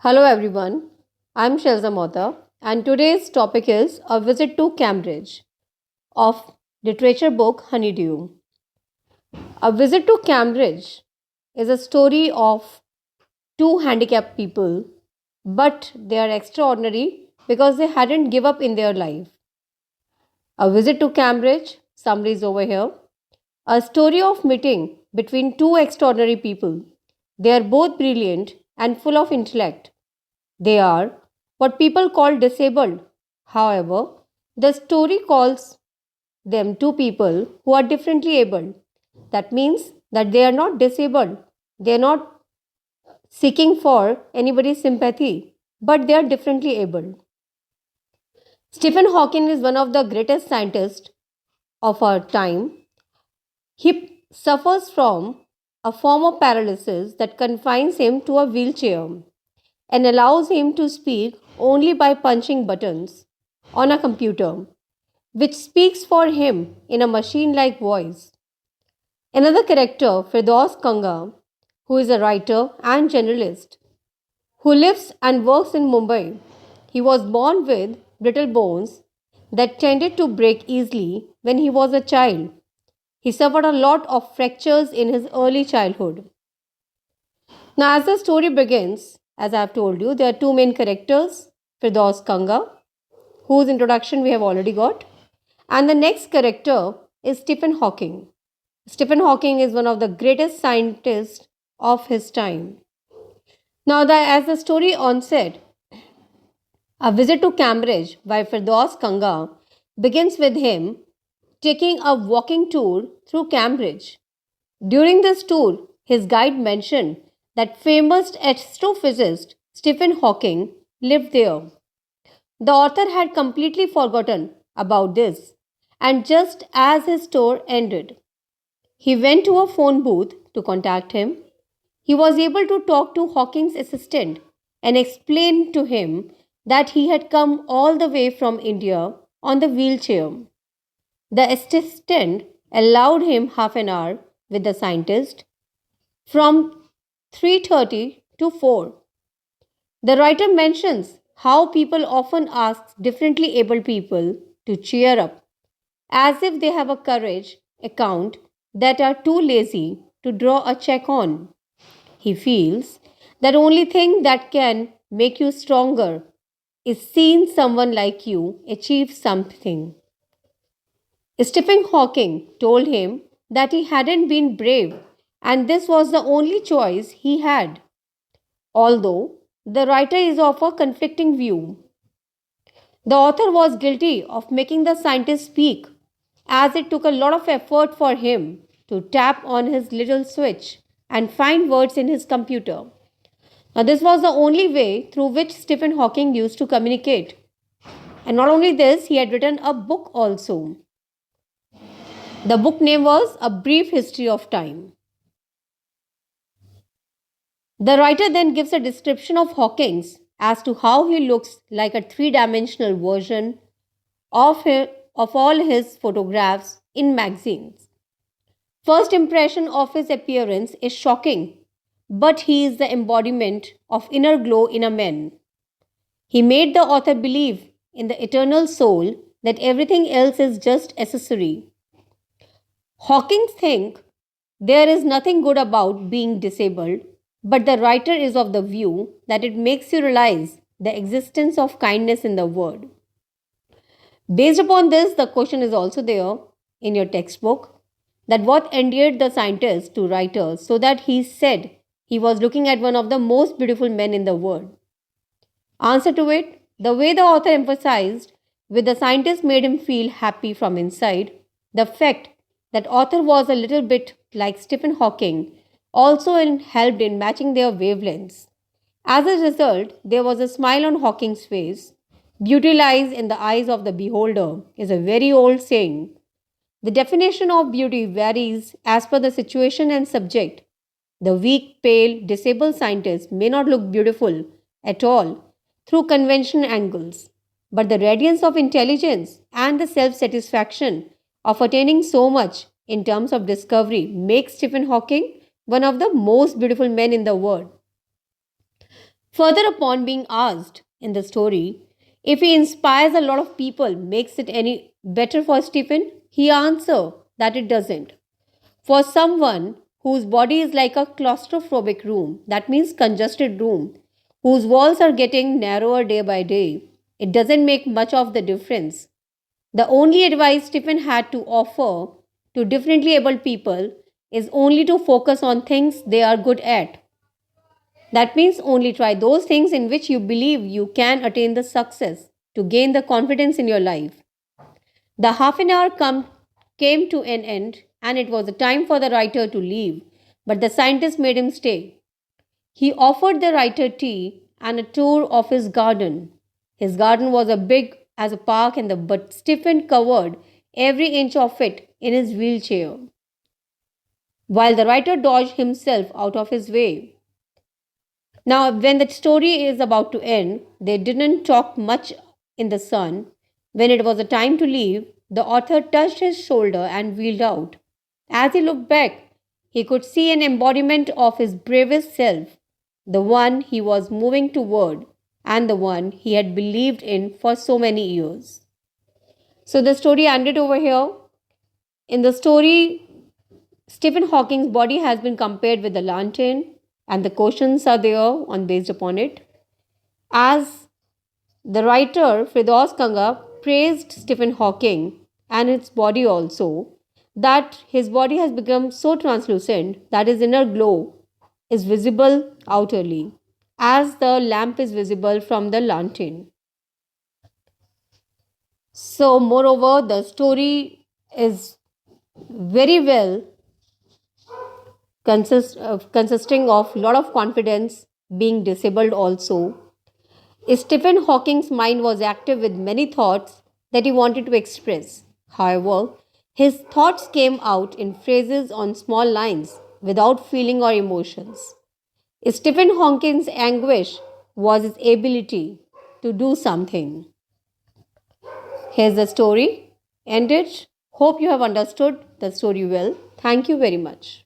Hello everyone, I'm Shelza Mota and today's topic is a visit to Cambridge of literature book Honeydew. A visit to Cambridge is a story of two handicapped people, but they are extraordinary because they hadn't give up in their life. A visit to Cambridge, summaries over here, a story of meeting between two extraordinary people. They are both brilliant and full of intellect. They are what people call disabled. However, the story calls them two people who are differently abled. That means that they are not disabled. They are not seeking for anybody's sympathy, but they are differently abled. Stephen Hawking is one of the greatest scientists of our time. He suffers from a form of paralysis that confines him to a wheelchair and allows him to speak only by punching buttons on a computer, which speaks for him in a machine like voice. Another character, Firdaus Kanga, who is a writer and journalist, who lives and works in Mumbai. He was born with brittle bones that tended to break easily when he was a child. He suffered a lot of fractures in his early childhood. Now, as the story begins, as I have told you, there are two main characters Firdaus Kanga, whose introduction we have already got, and the next character is Stephen Hawking. Stephen Hawking is one of the greatest scientists of his time. Now, as the story onset, a visit to Cambridge by Firdaus Kanga begins with him taking a walking tour through Cambridge. During this tour, his guide mentioned that famous astrophysicist Stephen Hawking lived there. The author had completely forgotten about this, and just as his tour ended, he went to a phone booth to contact him. He was able to talk to Hawking's assistant and explain to him that he had come all the way from India on the wheelchair. The assistant allowed him half an hour with the scientist from 3:30 to 4. The writer mentions how people often ask differently abled people to cheer up as if they have a courage account that are too lazy to draw a check on. He feels that only thing that can make you stronger is seeing someone like you achieve something. Stephen Hawking told him that he hadn't been brave and this was the only choice he had. Although the writer is of a conflicting view, the author was guilty of making the scientist speak, as it took a lot of effort for him to tap on his little switch and find words in his computer. Now, this was the only way through which Stephen Hawking used to communicate. And not only this, he had written a book also. The book name was A Brief History of Time. The writer then gives a description of Hawking's as to how he looks like a three-dimensional version of all his photographs in magazines. First impression of his appearance is shocking, but he is the embodiment of inner glow in a man. He made the author believe in the eternal soul that everything else is just accessory. Hawking thinks there is nothing good about being disabled, but the writer is of the view that it makes you realize the existence of kindness in the world. Based upon this, the question is also there in your textbook that what endeared the scientist to writer so that he said he was looking at one of the most beautiful men in the world. Answer to it, the way the author emphasized with the scientist made him feel happy from inside. The fact that author was a little bit like Stephen Hawking also helped in matching their wavelengths. As a result, there was a smile on Hawking's face. Beauty lies in the eyes of the beholder is a very old saying. The definition of beauty varies as per the situation and subject. The weak, pale, disabled scientist may not look beautiful at all through conventional angles, but the radiance of intelligence and the self satisfaction of attaining so much in terms of discovery makes Stephen Hawking one of the most beautiful men in the world. Further upon being asked in the story if he inspires a lot of people, makes it any better for Stephen, he answered that it doesn't. For someone whose body is like a claustrophobic room, that means congested room, whose walls are getting narrower day by day, it doesn't make much of the difference. The only advice Stephen had to offer to differently abled people is only to focus on things they are good at. That means only try those things in which you believe you can attain the success to gain the confidence in your life. The half an hour came to an end and it was the time for the writer to leave, but the scientist made him stay. He offered the writer tea and a tour of his garden. His garden was as big as a park and but Stephen covered every inch of it in his wheelchair, while the writer dodged himself out of his way. Now, when the story is about to end, they didn't talk much in the sun. When it was a time to leave, the author touched his shoulder and wheeled out. As he looked back, he could see an embodiment of his bravest self, the one he was moving toward, and the one he had believed in for so many years. So the story ended over here. In the story, Stephen Hawking's body has been compared with the lantern, and the questions are there on based upon it. As the writer Firdaus Kanga praised Stephen Hawking and his body also, that his body has become so translucent that his inner glow is visible outwardly, as the lamp is visible from the lantern. So, moreover, the story is very well consisting of lot of confidence, being disabled also. Stephen Hawking's mind was active with many thoughts that he wanted to express. However, his thoughts came out in phrases on small lines without feeling or emotions. Stephen Hawking's anguish was his ability to do something. Here's the story ended. Hope you have understood the story well. Thank you very much.